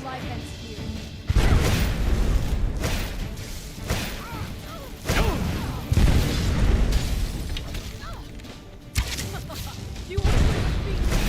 life ends here. You will be.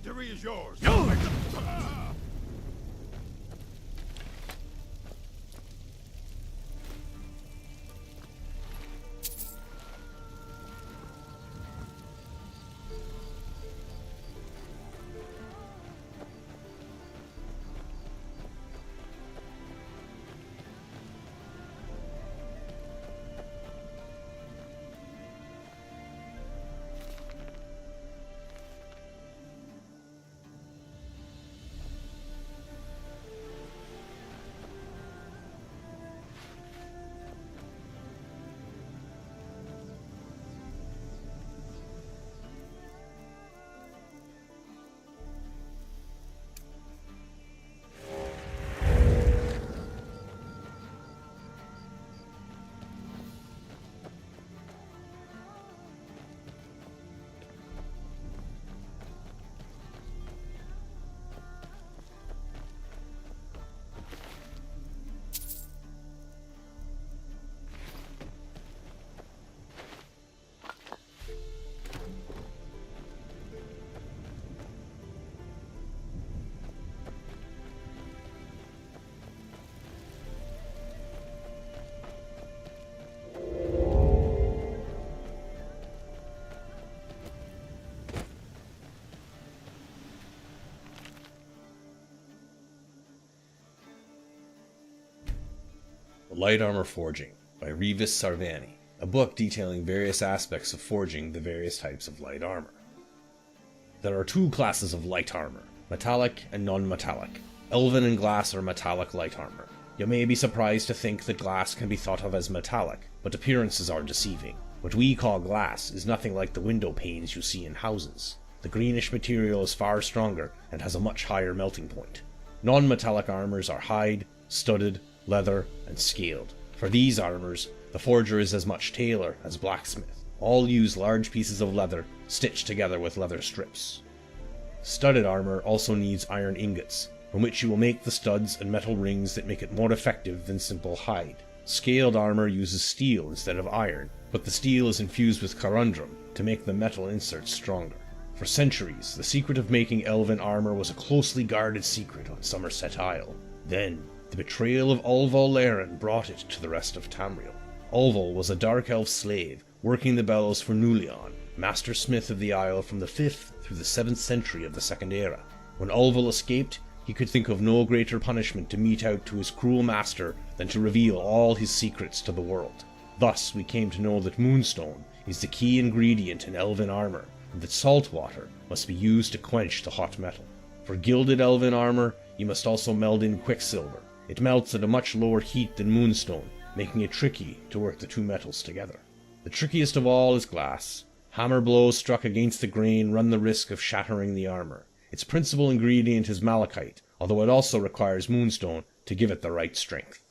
Victory is yours. Light Armor Forging by Revis Sarvani, a book detailing various aspects of forging the various types of light armor. There are two classes of light armor, metallic and non-metallic. Elven and glass are metallic light armor. You may be surprised to think that glass can be thought of as metallic, but appearances are deceiving. What we call glass is nothing like the window panes you see in houses. The greenish material is far stronger and has a much higher melting point. Non-metallic armors are hide, studded, leather, and scaled. For these armors, the forger is as much tailor as blacksmith. All use large pieces of leather stitched together with leather strips. Studded armor also needs iron ingots, from which you will make the studs and metal rings that make it more effective than simple hide. Scaled armor uses steel instead of iron, but the steel is infused with corundum to make the metal inserts stronger. For centuries, the secret of making elven armor was a closely guarded secret on Somerset Isle. Then, the betrayal of Ulval Laren brought it to the rest of Tamriel. Ulval was a dark elf slave, working the bellows for Nulion, master smith of the Isle from the 5th through the 7th century of the Second Era. When Ulval escaped, he could think of no greater punishment to mete out to his cruel master than to reveal all his secrets to the world. Thus we came to know that moonstone is the key ingredient in elven armor, and that salt water must be used to quench the hot metal. For gilded elven armor, you must also meld in quicksilver. It melts at a much lower heat than moonstone, making it tricky to work the two metals together. The trickiest of all is glass. Hammer blows struck against the grain run the risk of shattering the armor. Its principal ingredient is malachite, although it also requires moonstone to give it the right strength.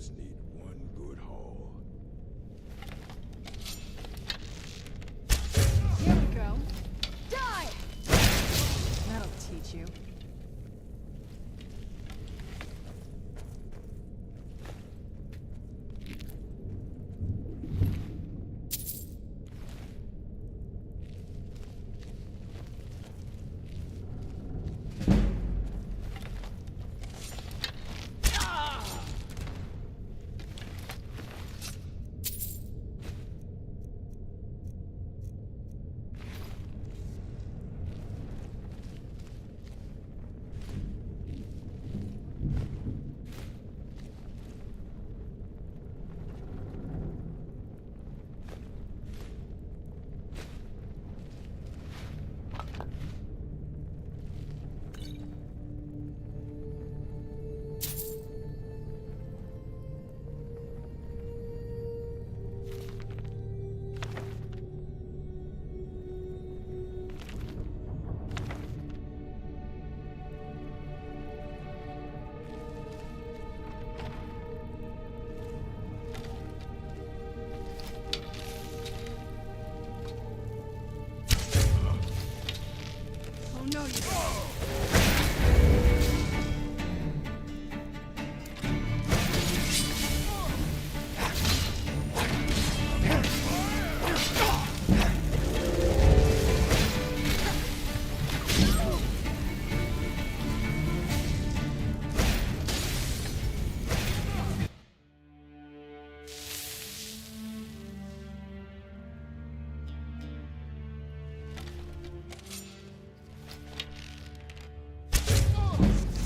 just need one good haul. Here we go. Die! That'll teach you. Oh no, you don't.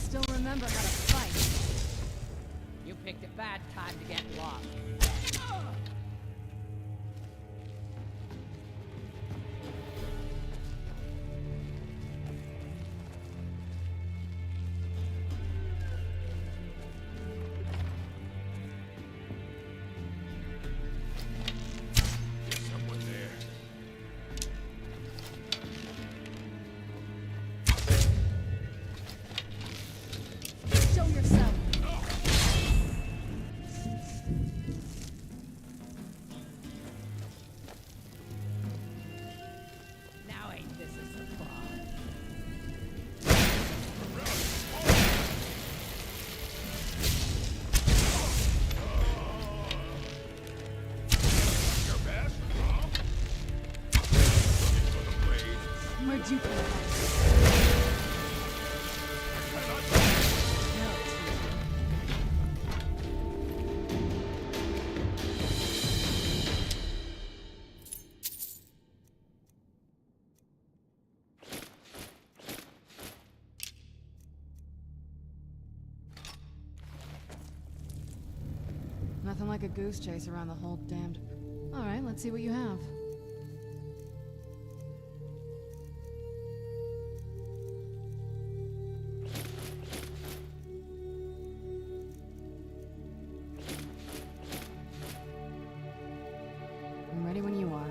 Still remember how to fight. You picked a bad time to get lost. There's someone there. Show yourself. Now ain't this a surprise? Your best, huh? Looking for the blade? Where'd you come from? Cannot That'll teach you. Nothing like a goose chase around the whole damned... Alright, let's see what you have. I'm ready when you are.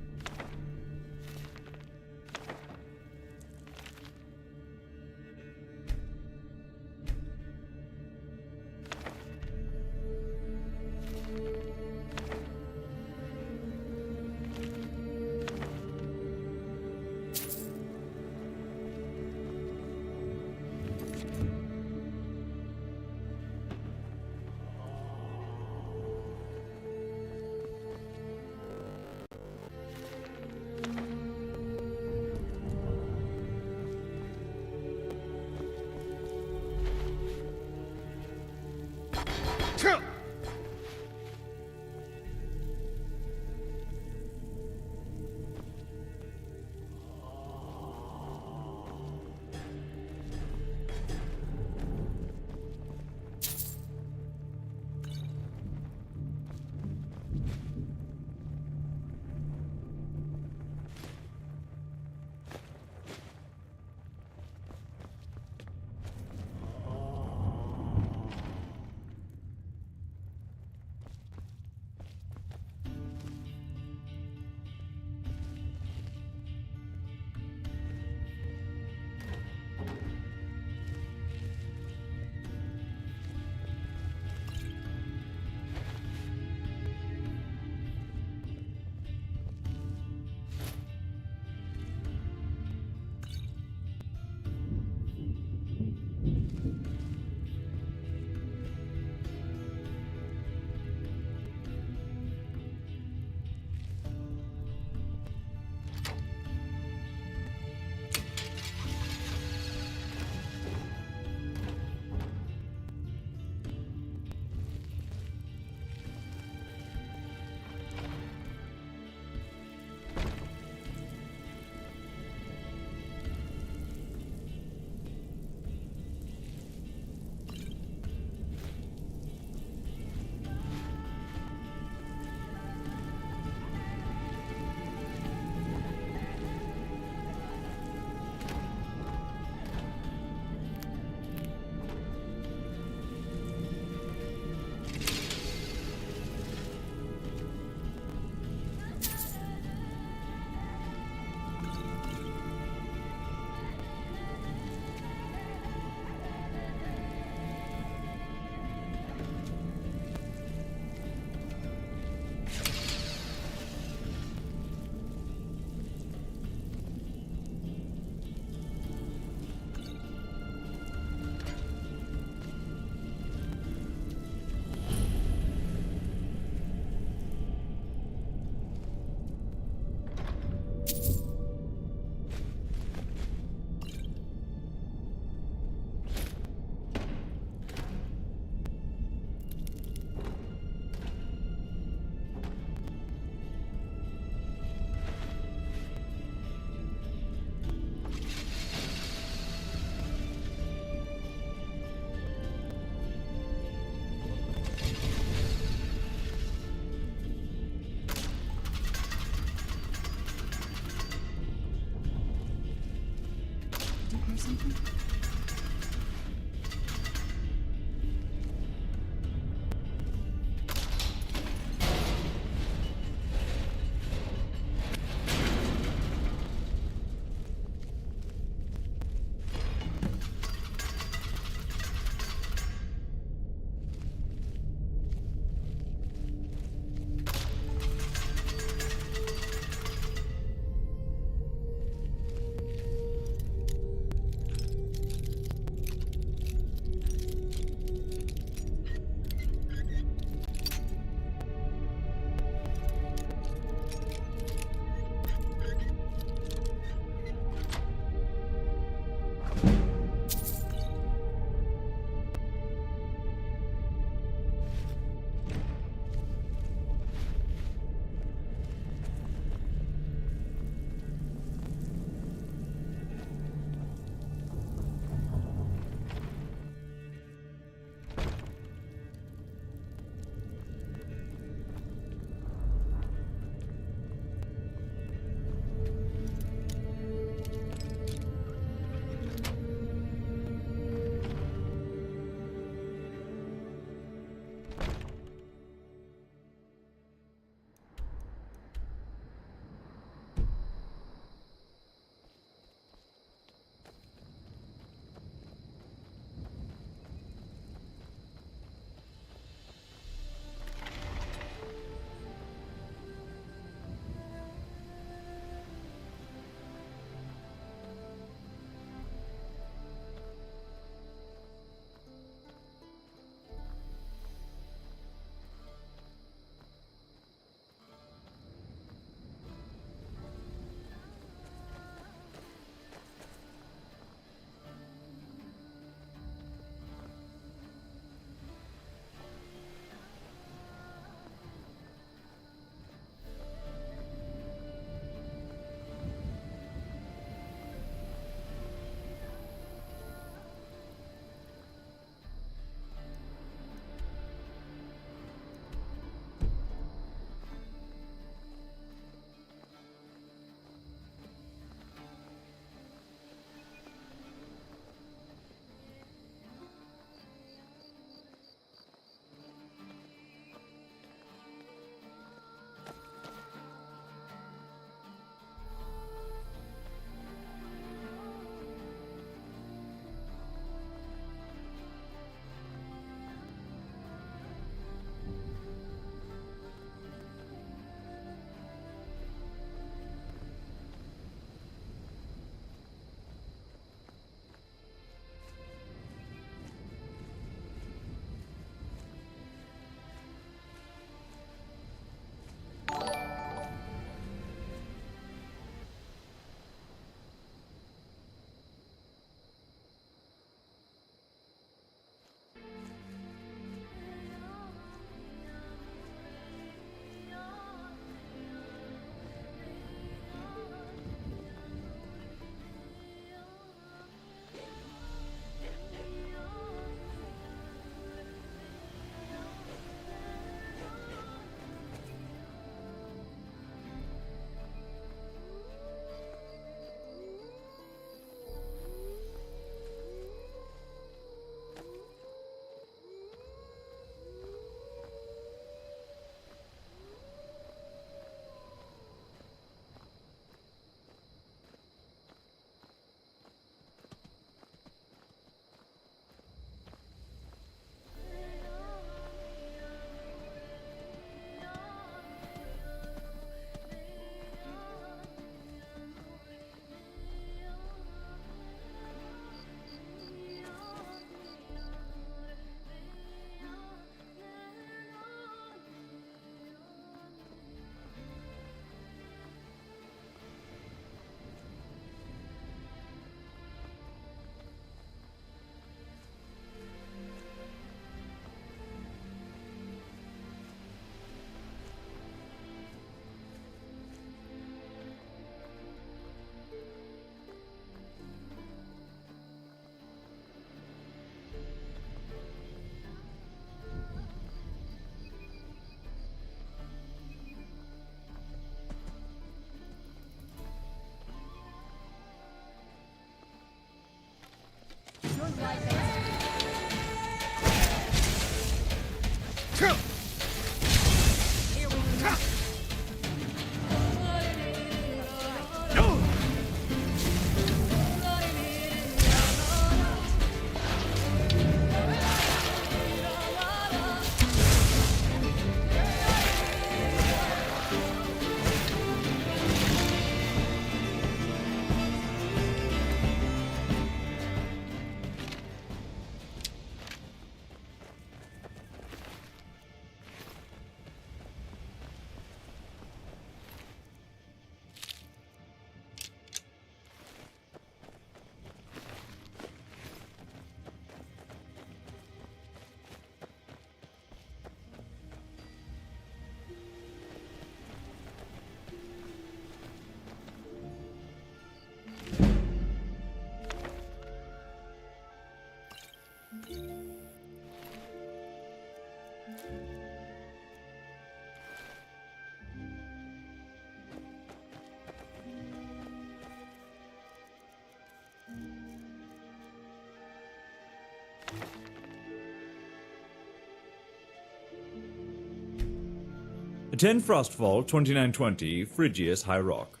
10 Frostfall 2920 Phrygius High Rock.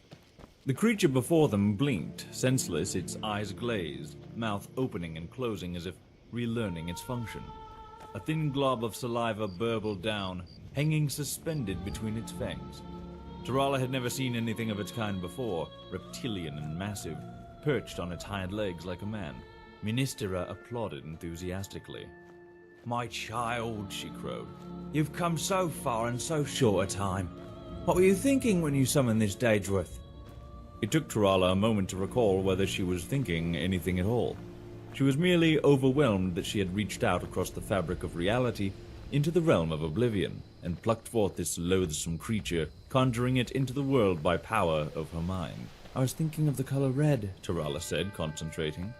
The creature before them blinked, senseless, its eyes glazed, mouth opening and closing as if relearning its function. A thin glob of saliva burbled down, hanging suspended between its fangs. Tarala had never seen anything of its kind before, reptilian and massive, perched on its hind legs like a man. Ministera applauded enthusiastically. "My child," she crowed, "you've come so far in so short a time. What were you thinking when you summoned this Daedrith?" It took Tarala a moment to recall whether she was thinking anything at all. She was merely overwhelmed that she had reached out across the fabric of reality into the realm of oblivion, and plucked forth this loathsome creature, conjuring it into the world by power of her mind. "I was thinking of the color red," Tarala said, concentrating.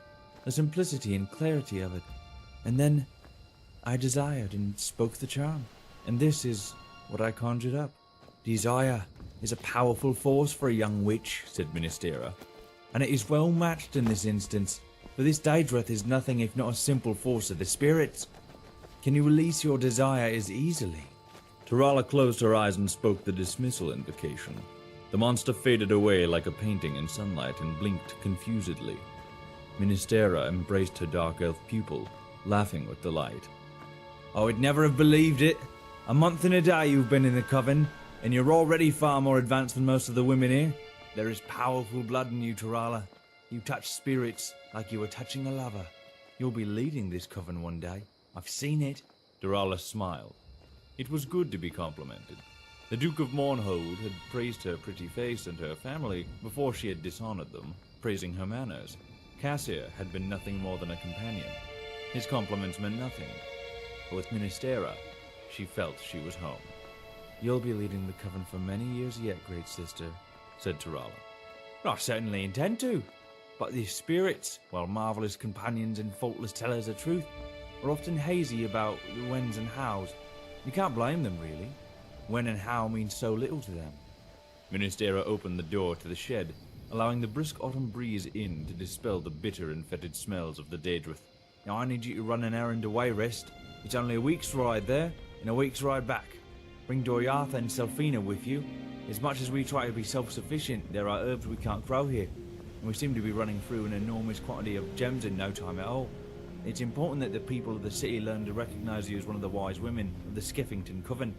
"The simplicity and clarity of it. And then I desired and spoke the charm. And this is what I conjured up." "Desire is a powerful force for a young witch," said Ministera, "and it is well matched in this instance, for this Daedrith is nothing if not a simple force of the spirits. Can you release your desire as easily?" Tarala closed her eyes and spoke the dismissal invocation. The monster faded away like a painting in sunlight and blinked confusedly. Ministera embraced her dark elf pupil, laughing with delight. "I would never have believed it. A month and a day you've been in the coven, and you're already far more advanced than most of the women here. There is powerful blood in you, Tarala. You touch spirits like you were touching a lover. You'll be leading this coven one day. I've seen it." Tarala smiled. It was good to be complimented. The Duke of Mournhold had praised her pretty face and her family before she had dishonored them, praising her manners. Cassia had been nothing more than a companion. His compliments meant nothing. But with Ministera, she felt she was home. "You'll be leading the coven for many years yet, great sister," said Tarala. "I certainly intend to. But these spirits, while marvelous companions and faultless tellers of truth, are often hazy about the whens and hows. You can't blame them, really. When and how means so little to them." Ministera opened the door to the shed, allowing the brisk autumn breeze in to dispel the bitter and fetid smells of the Daedrith. "Now I need you to run an errand away, Rest. It's only a week's ride there, and a week's ride back. Bring Doryartha and Selfina with you. As much as we try to be self-sufficient, there are herbs we can't grow here, and we seem to be running through an enormous quantity of gems in no time at all. It's important that the people of the city learn to recognize you as one of the wise women of the Skiffington Coven.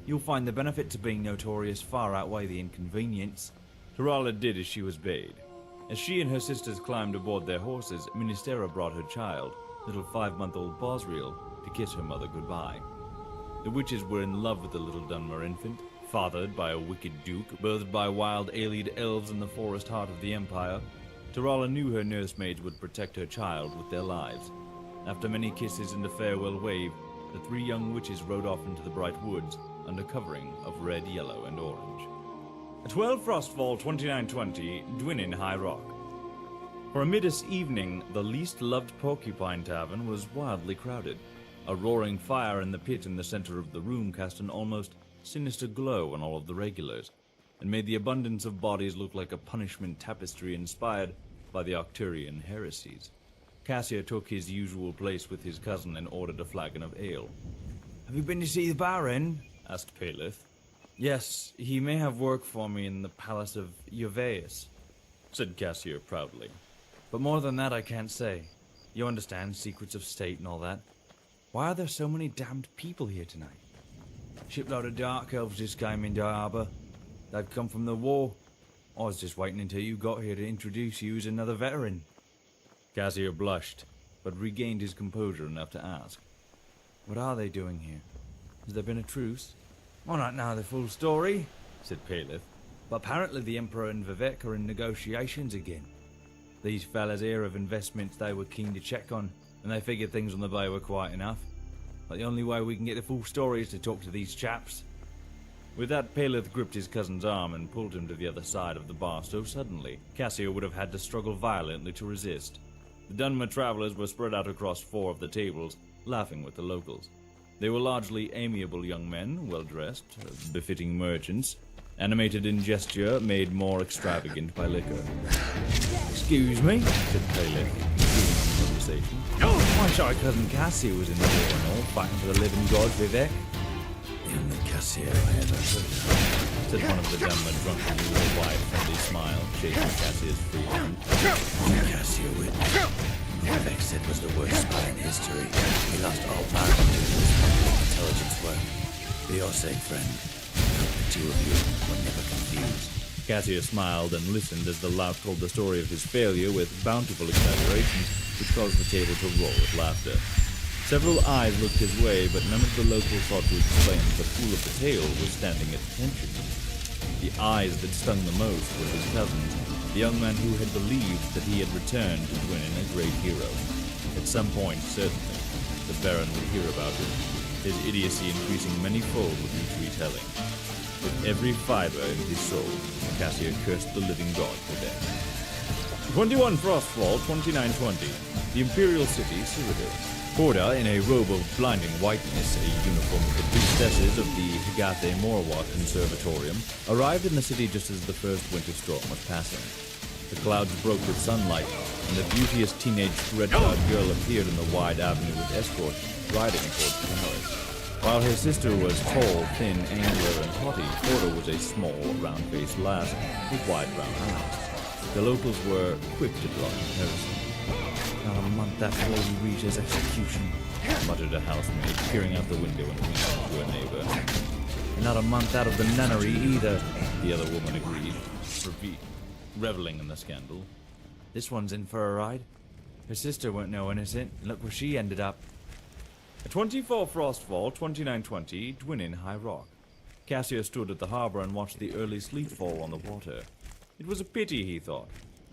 You'll find the benefits of being notorious far outweigh the inconvenience." Tarala did as she was bade. As she and her sisters climbed aboard their horses, Ministera brought her child, little 5-month-old Bosriel, to kiss her mother goodbye. The witches were in love with the little Dunmer infant, fathered by a wicked duke, birthed by wild alien elves in the forest heart of the Empire. Tarala knew her nursemaids would protect her child with their lives. After many kisses and a farewell wave, the 3 young witches rode off into the bright woods, under covering of red, yellow, and orange. 12 Frostfall 2920 Dwinin High Rock. For a middas evening, the least loved Porcupine Tavern was wildly crowded. A roaring fire in the pit in the center of the room cast an almost sinister glow on all of the regulars, and made the abundance of bodies look like a punishment tapestry inspired by the Arcturian heresies. Cassia took his usual place with his cousin and ordered a flagon of ale. "Have you been to see the Baron?" asked Paleth. "Yes, he may have work for me in the palace of Uveus," said Cassia proudly. "But more than that I can't say. You understand, secrets of state and all that. Why are there so many damned people here tonight? Shipload of dark elves just came into harbour. They've come from the war. I was just waiting until you got here to introduce you as another veteran." Cassia blushed, but regained his composure enough to ask, "What are they doing here? Has there been a truce?" "I don't know the full story," said Paleth, "but apparently the Emperor and Vivek are in negotiations again. These fellas here have investments they were keen to check on, and they figured things on the bay were quiet enough. But the only way we can get the full story is to talk to these chaps." With that, Paleth gripped his cousin's arm and pulled him to the other side of the bar so suddenly, Cassia would have had to struggle violently to resist. The Dunmer travelers were spread out across 4 of the tables, laughing with the locals. They were largely amiable young men, well-dressed, befitting merchants, animated in gesture made more extravagant by liquor. "Excuse me," said Paleth, continuing the conversation. "My shy cousin Cassia was in the war and all, fighting for the living god Vivek." only Cassia I ever heard of, said one of the Demma drunkenly with a wide, friendly smile, shaking Cassia's free hand. Cassia Whitney, who Vex said was the worst spy in history. He lost all power due to his intelligence work. For your sake, friend, I hope the two of you were never confused. Cassia smiled and listened as the lout told the story of his failure with bountiful exaggerations, which caused the table to roar with laughter. Several eyes looked his way, but none of the locals sought to explain that the fool of the tale was standing at attention. The eyes that stung the most were his cousins, the young man who had believed that he had returned to Dwinin a great hero. At some point, certainly, the Baron would hear about him, his idiocy increasing many-fold with each retelling. With every fiber in his soul, Cassia cursed the living god for death. 21 Frostfall 2920, the Imperial City, Cyrodiil. Corda, in a robe of blinding whiteness, a uniform of the priestesses of the Higathe Morwa Conservatorium, arrived in the city just as the first winter storm was passing. The clouds broke with sunlight, and the beauteous teenage red-clad girl appeared in the wide avenue with escort, riding towards the palace. While her sister was tall, thin, angular, and haughty, Corda was a small, round-faced lass with wide brown eyes. The locals were quick to draw comparison. Not a month after Lady Regia's execution, muttered a housemaid, peering out the window and winking to her neighbor. And not a month out of the nunnery either, the other woman agreed, reveling in the scandal. This one's in for a ride. Her sister weren't no innocent, and look where she ended up. At 24 Frostfall 2920, Dwinin High Rock. Cassia stood at the harbor and watched the early sleet fall on the water. It was a pity, he thought,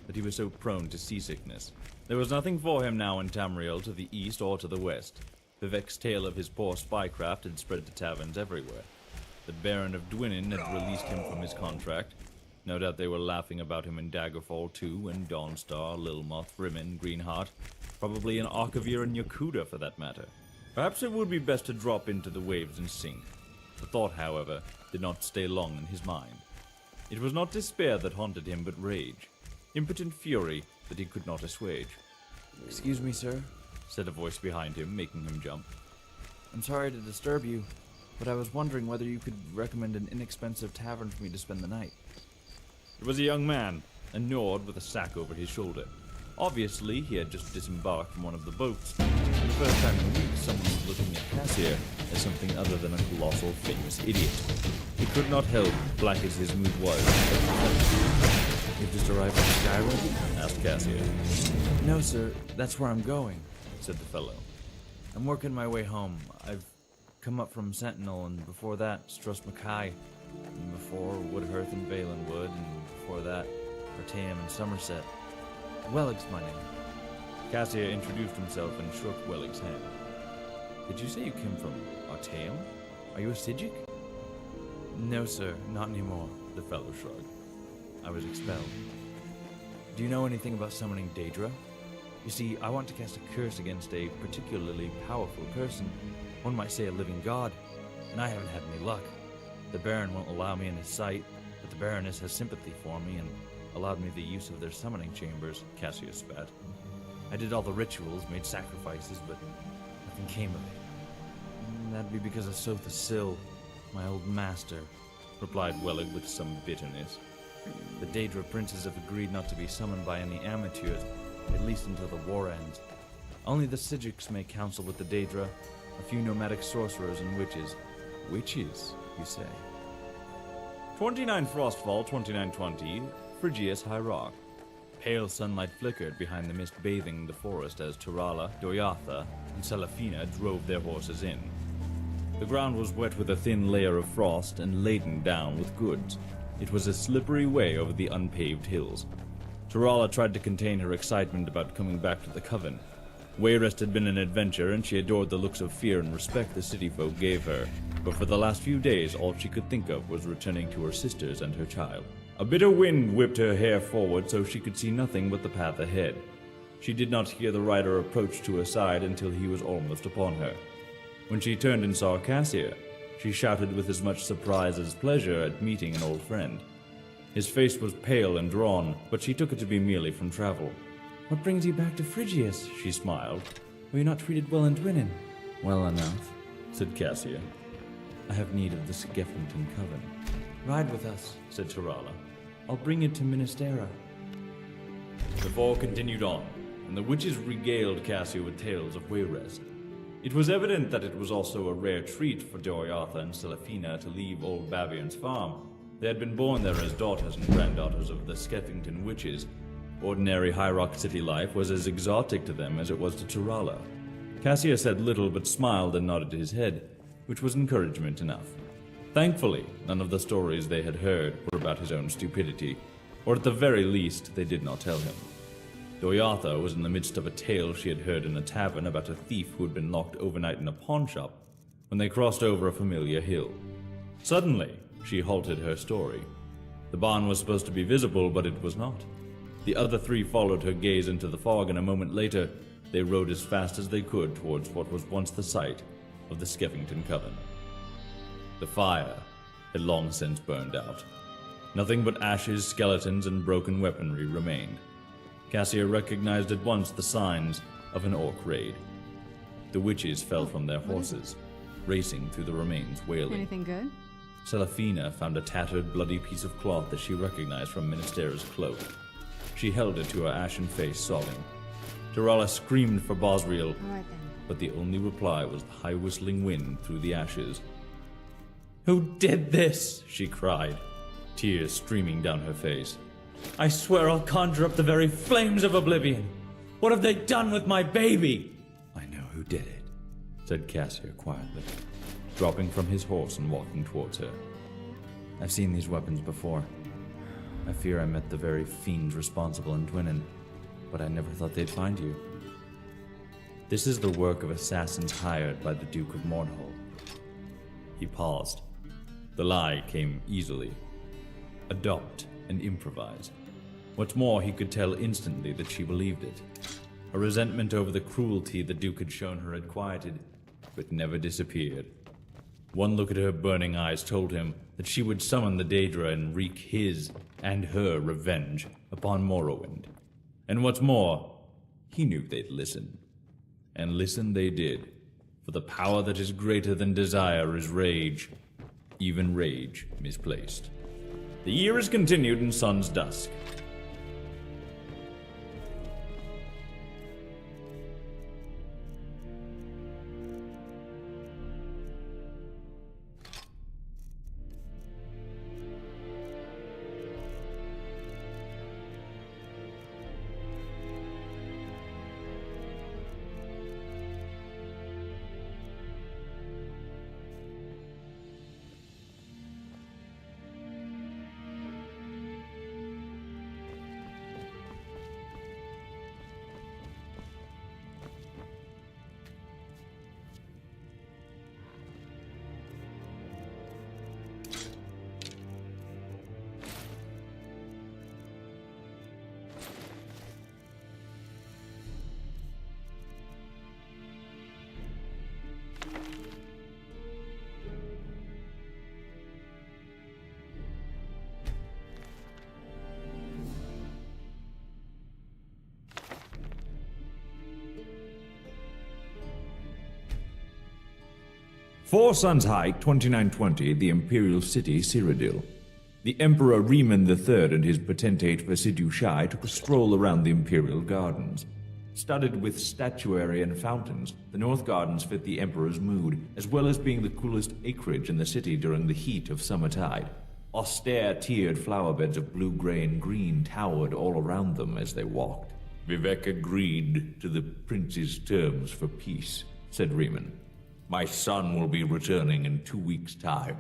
that he was so prone to seasickness. There was nothing for him now in Tamriel to the east or to the west. The vexed tale of his poor spycraft had spread to taverns everywhere. The Baron of Dwinin had released him from his contract. No doubt they were laughing about him in Daggerfall too, and Dawnstar, Lilmoth, Rimmon, Greenheart, probably in Arkavir and Yakuta for that matter. Perhaps it would be best to drop into the waves and sink. The thought, however, did not stay long in his mind. It was not despair that haunted him, but rage. Impotent fury that he could not assuage. "Excuse me, sir," said a voice behind him, making him jump. "I'm sorry to disturb you, but I was wondering whether you could recommend an inexpensive tavern for me to spend the night." It was a young man, a Nord with a sack over his shoulder. Obviously, he had just disembarked from one of the boats. For the first time in weeks, someone was looking at Cassia as something other than a colossal, famous idiot. He could not help, black as his mood was. "You've just arrived from Skyrim?" asked Cassia. "No, sir. That's where I'm going," said the fellow. "I'm working my way home. I've come up from Sentinel, and before that, Struss Mackay, and before Woodhearth and Valenwood, and before that, Artaeum and Somerset. Wellig's my name." Cassia introduced himself and shook Wellig's hand. "Did you say you came from Artaeum? Are you a Sijic?" "No, sir. Not anymore," The fellow shrugged. "I was expelled." "Do you know anything about summoning Daedra? You see, I want to cast a curse against a particularly powerful person. One might say a living god, and I haven't had any luck. The Baron won't allow me in his sight, but the Baroness has sympathy for me and allowed me the use of their summoning chambers," Cassia spat. "I did all the rituals, made sacrifices, but nothing came of it. That'd be because of Sotha Sil, my old master," replied Wellig with some bitterness. "The Daedra princes have agreed not to be summoned by any amateurs, at least until the war ends. Only the Sijics may counsel with the Daedra, a few nomadic sorcerers and witches." Witches, you say? 29 Frostfall 2920, Phrygius High Rock. Pale sunlight flickered behind the mist bathing the forest as Turala, Doyatha, and Selafina drove their horses in. The ground was wet with a thin layer of frost and laden down with goods. It was a slippery way over the unpaved hills. Turala tried to contain her excitement about coming back to the Coven. Wayrest had been an adventure, and she adored the looks of fear and respect the city folk gave her, but for the last few days all she could think of was returning to her sisters and her child. A bitter wind whipped her hair forward so she could see nothing but the path ahead. She did not hear the rider approach to her side until he was almost upon her. When she turned and saw Cassia, she shouted with as much surprise as pleasure at meeting an old friend. His face was pale and drawn, but she took it to be merely from travel. "What brings you back to Phrygius?" she smiled. "Were you not treated well in Dwinin?" "Well enough," said Cassia. I have need of the Skeffington Coven. Ride with us, said Turala. I'll bring it to Ministera. The four continued on, and the witches regaled Cassia with tales of Wayrest. It was evident that it was also a rare treat for Doriatha and Selefina to leave old Babion's farm. They had been born there as daughters and granddaughters of the Skeffington witches. Ordinary High Rock City life was as exotic to them as it was to Turala. Cassia said little but smiled and nodded his head, which was encouragement enough. Thankfully, none of the stories they had heard were about his own stupidity, or at the very least, they did not tell him. Doyatha was in the midst of a tale she had heard in a tavern about a thief who had been locked overnight in a pawn shop when they crossed over a familiar hill. Suddenly, she halted her story. The barn was supposed to be visible, but it was not. The other three followed her gaze into the fog, and a moment later, they rode as fast as they could towards what was once the site of the Skeffington Coven. The fire had long since burned out. Nothing but ashes, skeletons, and broken weaponry remained. Cassia recognized at once the signs of an orc raid. The witches fell from their horses, racing through the remains, wailing. Anything good? Selefina found a tattered, bloody piece of cloth that she recognized from Ministera's cloak. She held it to her ashen face, sobbing. Turala screamed for Bosriel, All right then. but the only reply was the high whistling wind through the ashes. "Who did this?" she cried, tears streaming down her face. "I swear I'll conjure up the very flames of oblivion. What have they done with my baby?" "I know who did it," said Cassia quietly, dropping from his horse and walking towards her. "I've seen these weapons before. I fear I met the very fiends responsible in Dwynnen, but I never thought they'd find you. This is the work of assassins hired by the Duke of Mournhold." He paused. The lie came easily. Adopt and improvise. What's more, he could tell instantly that she believed it. Her resentment over the cruelty the Duke had shown her had quieted, but never disappeared. One look at her burning eyes told him that she would summon the Daedra and wreak his and her revenge upon Morrowind. And what's more, he knew they'd listen. And listen they did, for the power that is greater than desire is rage, even rage misplaced. The year is continued in sun's dusk. Four Suns Hike, 2920, the Imperial City, Cyrodiil. The Emperor Riemann III and his potentate Vasidu Shai took a stroll around the Imperial Gardens. Studded with statuary and fountains, the North Gardens fit the Emperor's mood, as well as being the coolest acreage in the city during the heat of summertide. Austere, tiered flower beds of blue, gray, and green towered all around them as they walked. "Vivek agreed to the prince's terms for peace," said Riemann. "My son will be returning in 2 weeks' time."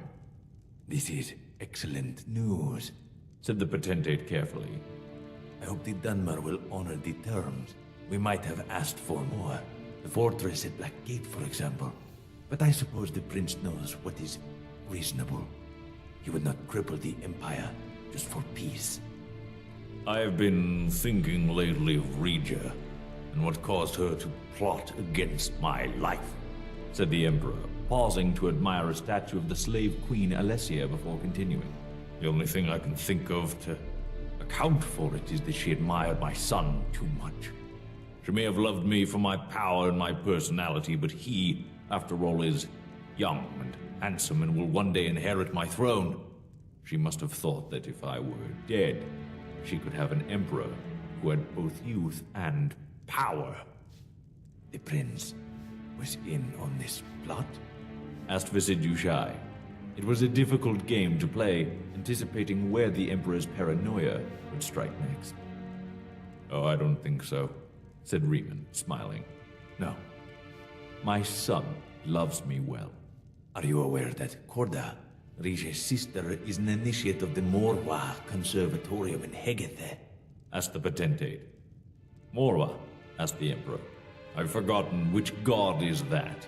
"This is excellent news," said the potentate carefully. "I hope the Dunmer will honor the terms. We might have asked for more. The fortress at Black Gate, for example. But I suppose the prince knows what is reasonable. He would not cripple the Empire just for peace." "I have been thinking lately of Regia, and what caused her to plot against my life," said the Emperor, pausing to admire a statue of the slave queen Alessia before continuing. "The only thing I can think of to account for it is that she admired my son too much. She may have loved me for my power and my personality, but he, after all, is young and handsome and will one day inherit my throne. She must have thought that if I were dead, she could have an emperor who had both youth and power. The prince was in on this plot? Asked Visidushai. It was a difficult game to play, anticipating where the emperor's paranoia would strike next. Oh, I don't think so, said Riemann, smiling. No. My son loves me well. Are you aware that Corda, Rige's sister, is an initiate of the Morwa Conservatorium in Hegethe? Asked the potentate. Morwa, asked the emperor. I've forgotten which god is that.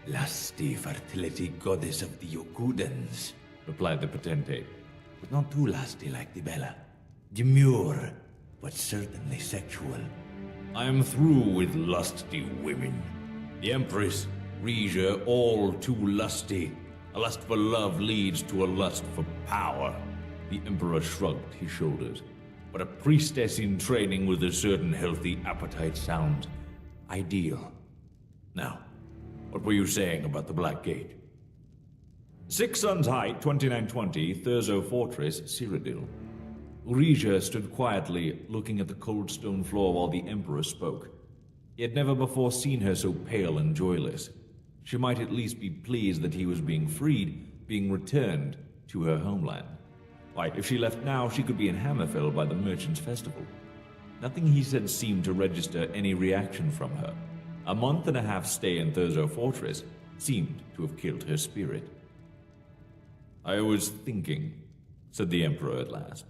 Lusty fertility goddess of the Yokudans, replied the potentate. but not too lusty like the Bella. Demure, but certainly sexual. I am through with lusty women. The Empress, Regia, all too lusty. A lust for love leads to a lust for power. The Emperor shrugged his shoulders. But a priestess in training with a certain healthy appetite sounds ideal. Now, what were you saying about the Black Gate? 6 Suns Height, 2920, Thurzo Fortress, Cyrodiil. Regia stood quietly, looking at the cold stone floor while the Emperor spoke. He had never before seen her so pale and joyless. She might at least be pleased that he was being freed, being returned to her homeland. Why, if she left now, she could be in Hammerfell by the Merchants' Festival. Nothing he said seemed to register any reaction from her. A month-and-a-half stay in Thurzo Fortress seemed to have killed her spirit. I was thinking, said the Emperor at last,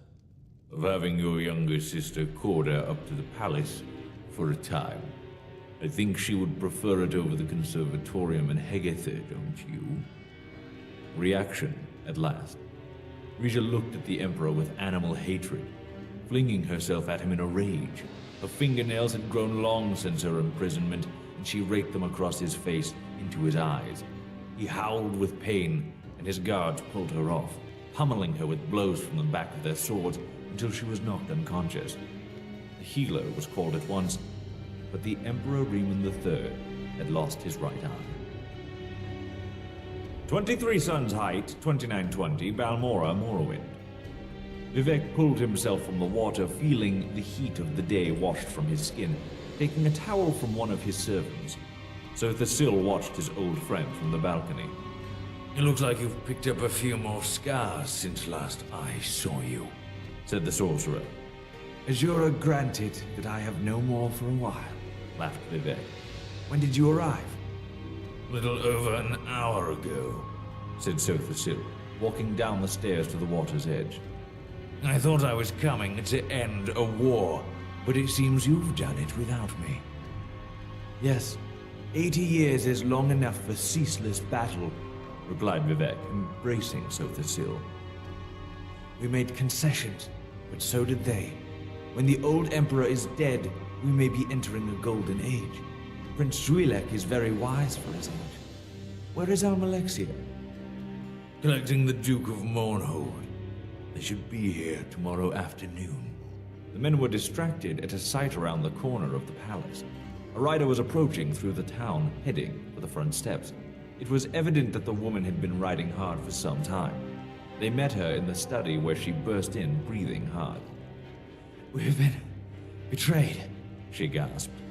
of having your younger sister Corda up to the palace for a time. I think she would prefer it over the conservatorium in Hegethe, don't you? Reaction, at last. Regia looked at the Emperor with animal hatred, flinging herself at him in a rage. Her fingernails had grown long since her imprisonment, and she raked them across his face into his eyes. He howled with pain, and his guards pulled her off, pummeling her with blows from the back of their swords until she was knocked unconscious. The healer was called at once, but the Emperor Riemann III had lost his right eye. 23 Suns Height, 2920, Balmora, Morrowind. Vivek pulled himself from the water, feeling the heat of the day washed from his skin, taking a towel from one of his servants. So Thassil watched his old friend from the balcony. It looks like you've picked up a few more scars since last I saw you, said the sorcerer. Azura granted that I have no more for a while, Laughed Vivek. When did you arrive? Little over an hour ago, said Thassil, walking down the stairs to the water's edge. I thought I was coming to end a war, but it seems you've done it without me. Yes, 80 years is long enough for ceaseless battle, replied Vivek, embracing Thassil. We made concessions, but so did they. When the old emperor is dead, we may be entering a golden age. Prince Zuilek is very wise for his age. Where is Almalexia? Collecting the Duke of Mournhold. They should be here tomorrow afternoon. The men were distracted at a sight around the corner of the palace. A rider was approaching through the town, heading for the front steps. It was evident that the woman had been riding hard for some time. They met her in the study where she burst in, breathing hard. We've been betrayed, she gasped.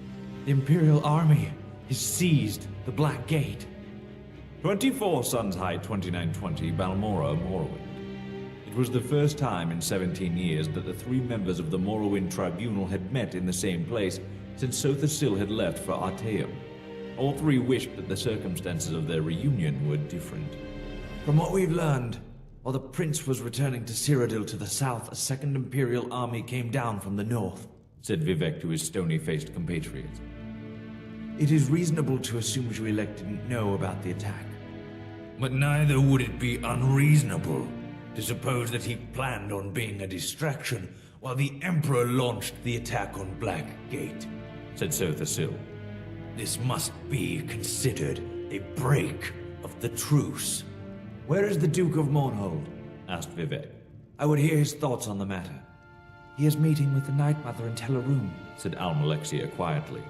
The Imperial Army has seized the Black Gate. 24 Suns Height, 2920, Balmora, Morrowind. It was the first time in 17 years that the 3 members of the Morrowind Tribunal had met in the same place since Thassil had left for Artaeum. All 3 wished that the circumstances of their reunion were different. From what we've learned, while the prince was returning to Cyrodiil to the south, a second Imperial army came down from the north, said Vivek to his stony-faced compatriots. It is reasonable to assume Zuilek didn't know about the attack. But neither would it be unreasonable to suppose that he planned on being a distraction while the Emperor launched the attack on Black Gate, said Thassil. This must be considered a break of the truce. Where is the Duke of Mournhold? Asked Vivek. I would hear his thoughts on the matter. He is meeting with the Night Mother in Teleroom, said Almalexia quietly.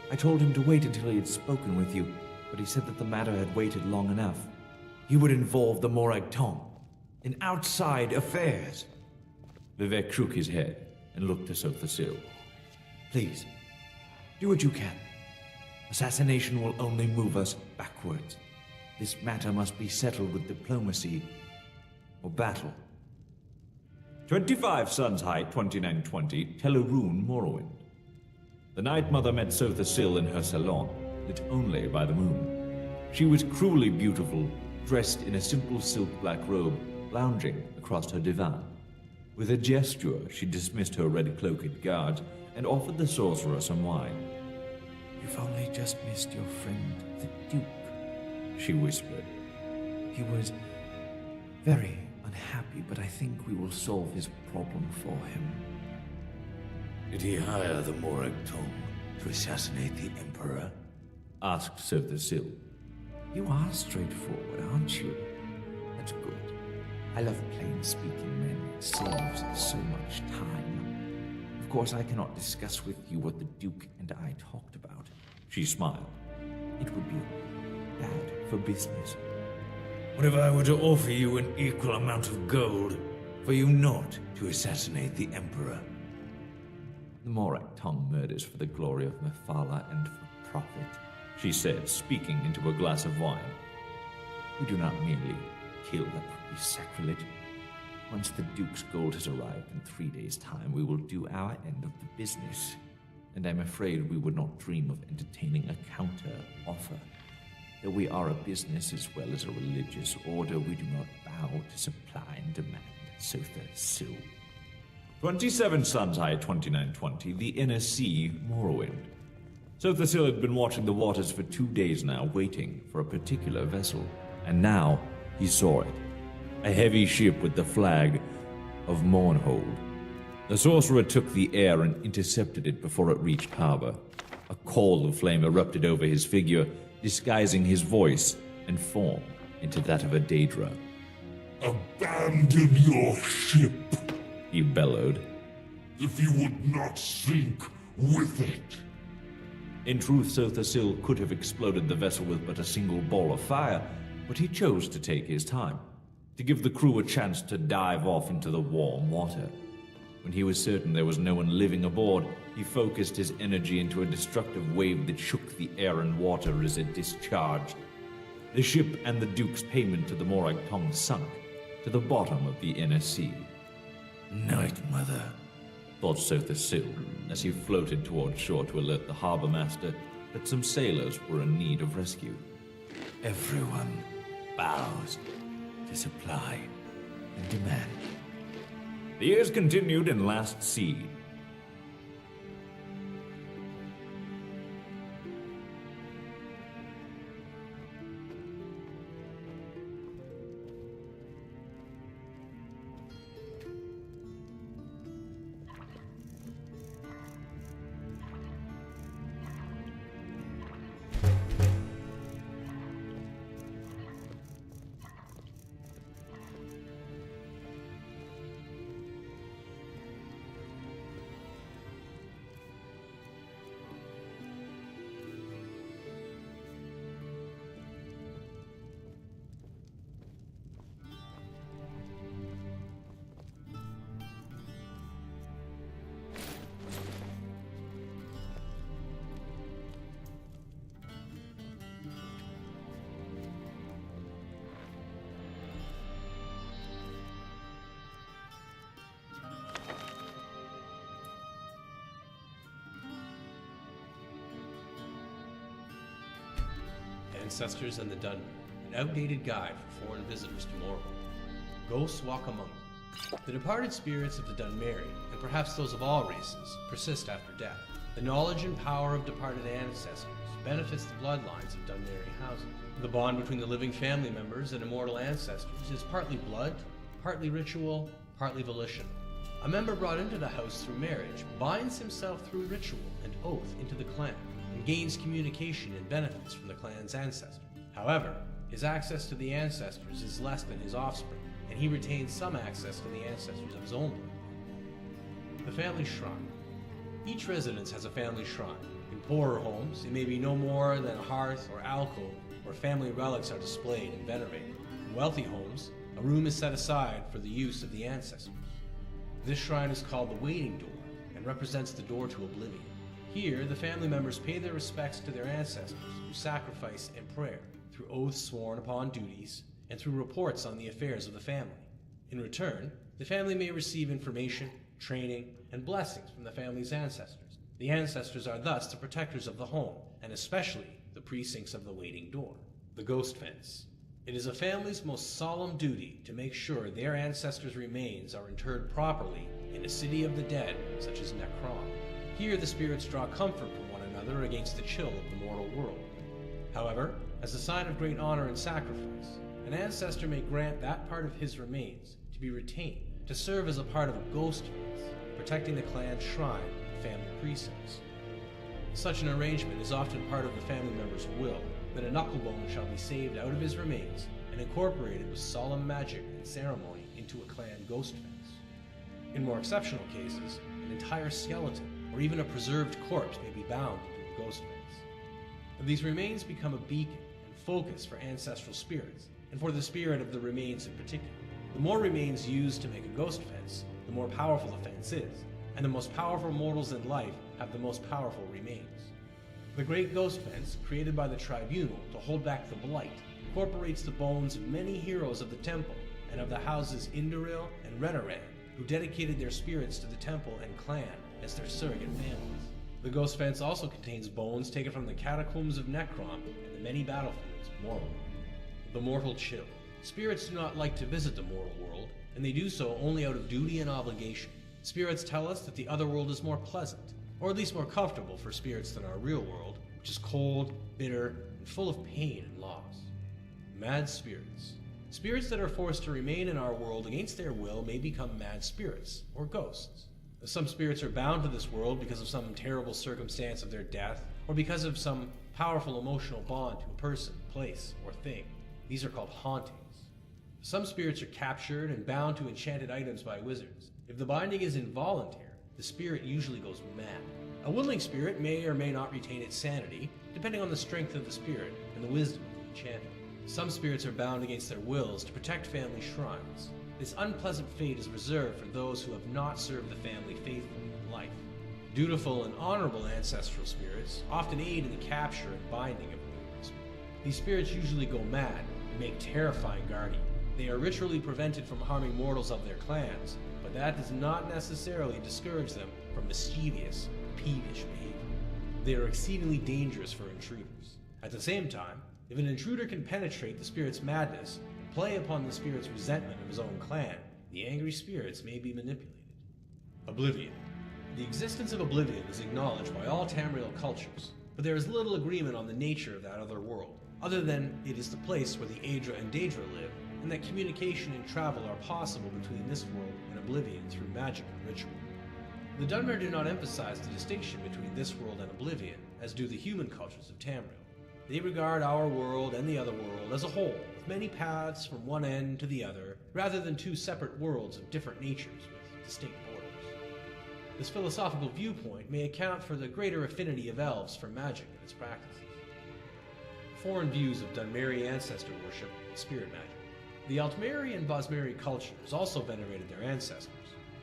I told him to wait until he had spoken with you, but he said that the matter had waited long enough. he would involve the Morag Tong in outside affairs. Vivek shook his head and looked to Sothasil. Please, do what you can. Assassination will only move us backwards. This matter must be settled with diplomacy or battle. 25 Sun's Height, 2920, Teleroon, Morrowind. The Night Mother met Sothasil in her salon, lit only by the moon. She was cruelly beautiful, dressed in a simple silk black robe, lounging across her divan. With a gesture, she dismissed her red-cloaked guards and offered the sorcerer some wine. You've only just missed your friend, the Duke, she whispered. He was very unhappy, but I think we will solve his problem for him. Did he hire the Morag Tong to assassinate the Emperor? Asked Sothasil. You are straightforward, aren't you? That's good. I love plain-speaking men. It saves so much time. Of course, I cannot discuss with you what the Duke and I talked about. She smiled. It would be bad for business. What if I were to offer you an equal amount of gold for you not to assassinate the Emperor? The Morag Tong murders for the glory of Mephala and for profit, she said, speaking into a glass of wine. We do not merely kill, that would be sacrilege. Once the Duke's gold has arrived in 3 days' time, we will do our end of the business. And I'm afraid we would not dream of entertaining a counter-offer. Though we are a business as well as a religious order, we do not bow to supply and demand. Sothasil. 27 Sun's Height, 2920, the Inner Sea, Morrowind. Sothasil had been watching the waters for 2 days now, waiting for a particular vessel. And now he saw it. A heavy ship with the flag of Mournhold. The sorcerer took the air and intercepted it before it reached harbor. A coal of flame erupted over his figure, disguising his voice and form into that of a Daedra. Abandon your ship He bellowed. if you would not sink with it. In truth, Sothasil could have exploded the vessel with but a single ball of fire, but he chose to take his time, to give the crew a chance to dive off into the warm water. When he was certain there was no one living aboard, he focused his energy into a destructive wave that shook the air and water as it discharged. The ship and the Duke's payment to the Morag Tong sunk to the bottom of the Inner Sea. Night Mother, Thought Sothasil as he floated toward shore to alert the harbor master that some sailors were in need of rescue. everyone bows to supply and demand. The years continued in Last Seed. Ancestors and the Dunmer, an outdated guide for foreign visitors to Morrowind. Ghosts walk among them. The departed spirits of the Dunmeri, and perhaps those of all races, persist after death. The knowledge and power of departed ancestors benefits the bloodlines of Dunmeri houses. The bond between the living family members and immortal ancestors is partly blood, partly ritual, partly volition. A member brought into the house through marriage binds himself through ritual and oath into the clan, and gains communication and benefits from the clan's ancestors. However, his access to the ancestors is less than his offspring, and he retains some access to the ancestors of his own blood. The family shrine. Each residence has a family shrine. In poorer homes, it may be no more than a hearth or alcove where family relics are displayed and venerated. In wealthy homes, a room is set aside for the use of the ancestors. This shrine is called the Waiting Door and represents the door to oblivion. Here, the family members pay their respects to their ancestors through sacrifice and prayer, through oaths sworn upon duties, and through reports on the affairs of the family. In return, the family may receive information, training, and blessings from the family's ancestors. The ancestors are thus the protectors of the home, and especially the precincts of the Waiting Door. The Ghost Fence. It is a family's most solemn duty to make sure their ancestors' remains are interred properly in a city of the dead, such as Necrom. Here the spirits draw comfort from one another against the chill of the mortal world. However, as a sign of great honor and sacrifice, an ancestor may grant that part of his remains to be retained to serve as a part of a ghost fence, protecting the clan's shrine and family precincts. Such an arrangement is often part of the family member's will, that a knucklebone shall be saved out of his remains and incorporated with solemn magic and ceremony into a clan ghost fence. In more exceptional cases, an entire skeleton or even a preserved corpse may be bound into a ghost fence. These remains become a beacon and focus for ancestral spirits, and for the spirit of the remains in particular. The more remains used to make a ghost fence, the more powerful the fence is, and the most powerful mortals in life have the most powerful remains. The Great Ghost Fence, created by the Tribunal to hold back the Blight, incorporates the bones of many heroes of the temple and of the houses Indoril and Renaran, who dedicated their spirits to the temple and clan as their surrogate families. The Ghost Fence also contains bones taken from the catacombs of Necrom and the many battlefields of Morrowind. The Mortal Chill. Spirits do not like to visit the mortal world, and they do so only out of duty and obligation. Spirits tell us that the other world is more pleasant, or at least more comfortable for spirits than our real world, which is cold, bitter, and full of pain and loss. Mad spirits. Spirits that are forced to remain in our world against their will may become mad spirits, or ghosts. Some spirits are bound to this world because of some terrible circumstance of their death, or because of some powerful emotional bond to a person, place, or thing. These are called hauntings. Some spirits are captured and bound to enchanted items by wizards. If the binding is involuntary, the spirit usually goes mad. A willing spirit may or may not retain its sanity, depending on the strength of the spirit and the wisdom of the enchanter. Some spirits are bound against their wills to protect family shrines. This unpleasant fate is reserved for those who have not served the family faithfully in life. Dutiful and honorable ancestral spirits often aid in the capture and binding of a willing spirit. These spirits usually go mad and make terrifying guardians. They are ritually prevented from harming mortals of their clans, but that does not necessarily discourage them from mischievous, peevish behavior. They are exceedingly dangerous for intruders. At the same time, if an intruder can penetrate the spirit's madness and play upon the spirit's resentment of his own clan, the angry spirits may be manipulated. Oblivion. The existence of Oblivion is acknowledged by all Tamriel cultures, but there is little agreement on the nature of that other world, other than it is the place where the Aedra and Daedra live, and that communication and travel are possible between this world and Oblivion through magic and ritual. The Dunmer do not emphasize the distinction between this world and Oblivion, as do the human cultures of Tamriel. They regard our world and the other world as a whole, with many paths from one end to the other, rather than two separate worlds of different natures with distinct borders. This philosophical viewpoint may account for the greater affinity of elves for magic and its practices. Foreign views of Dunmeri ancestor worship and spirit magic. The Altmeri and Bosmeri cultures also venerated their ancestors,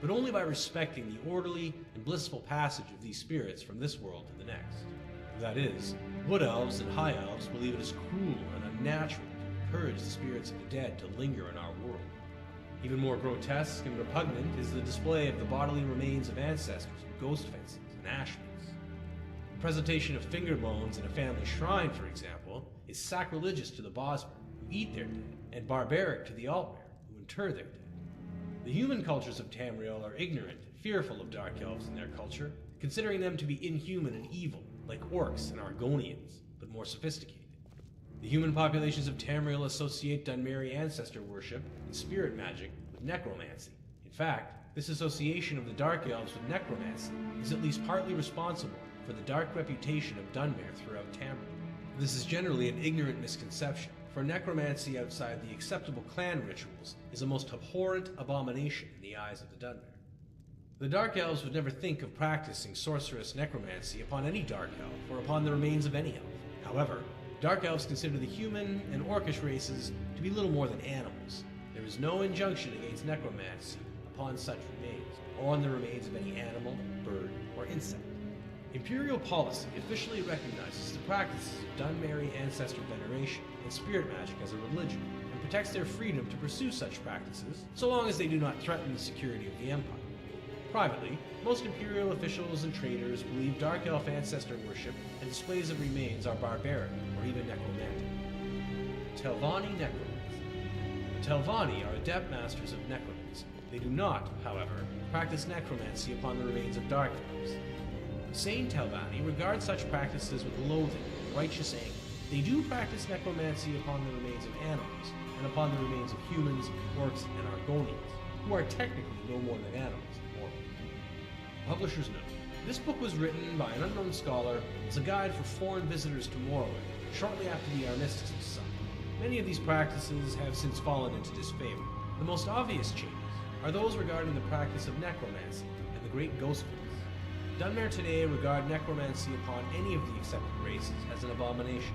but only by respecting the orderly and blissful passage of these spirits from this world to the next. That is, Wood Elves and High Elves believe it is cruel and unnatural to encourage the spirits of the dead to linger in our world. Even more grotesque and repugnant is the display of the bodily remains of ancestors in ghost fences and ash pits. The presentation of finger bones in a family shrine, for example, is sacrilegious to the Bosmer, who eat their dead, and barbaric to the Altmer, who inter their dead. The human cultures of Tamriel are ignorant and fearful of dark elves in their culture, considering them to be inhuman and evil, like orcs and Argonians, but more sophisticated. The human populations of Tamriel associate Dunmeri ancestor worship and spirit magic with necromancy. In fact, this association of the dark elves with necromancy is at least partly responsible for the dark reputation of Dunmer throughout Tamriel. This is generally an ignorant misconception, for necromancy outside the acceptable clan rituals is a most abhorrent abomination in the eyes of the Dunmer. The Dark Elves would never think of practicing sorcerous necromancy upon any Dark Elf or upon the remains of any elf. However, Dark Elves consider the human and Orcish races to be be little more than animals. There is no injunction against necromancy upon such remains, or on the remains of any animal, bird, or insect. Imperial policy officially recognizes the practices of Dunmeri ancestor veneration and spirit magic as a religion, and protects their freedom to pursue such practices, so long as they do not threaten the security of the Empire. Privately, most Imperial officials and traders believe Dark Elf ancestor worship and displays of remains are barbaric, or even necromantic. Telvanni necromancy. The Telvanni are adept masters of necromancy. They do not, however, practice necromancy upon the remains of Dark Elves. Sane Telvanni regard such practices with loathing and righteous anger. They do practice necromancy upon the remains of animals, and upon the remains of humans, orcs, and Argonians, who are technically no more than animals. Publisher's note. This book was written by an unknown scholar as a guide for foreign visitors to Morrowind, shortly after the armistice was signed. Many of these practices have since fallen into disfavor. The most obvious changes are those regarding the practice of necromancy and the Great Ghost Ones. Dunmer today regard necromancy upon any of the accepted races as an abomination.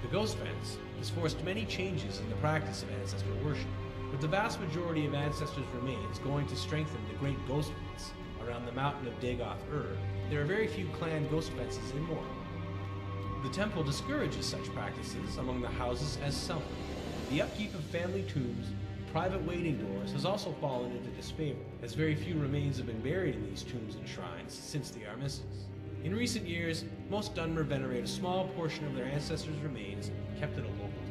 The Ghost Fence has forced many changes in the practice of ancestor worship, with the vast majority of ancestors' remains going to strengthen the Great Ghost Fence around the mountain of Dagoth-Ur. There are very few clan ghost fences in Morrowind. The temple discourages such practices among the houses as selfish. The upkeep of family tombs, private waiting doors has also fallen into disfavor, as very few remains have been buried in these tombs and shrines since the armistice. In recent years, most Dunmer venerate a small portion of their ancestors' remains kept at a local temple.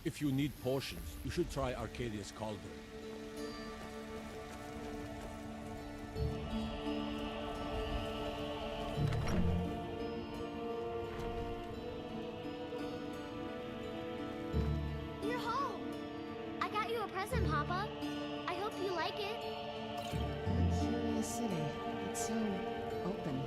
If you need potions, you should try Arcadia's Cauldron. You're home! I got you a present, Papa. I hope you like it. What a curious city. It's so open.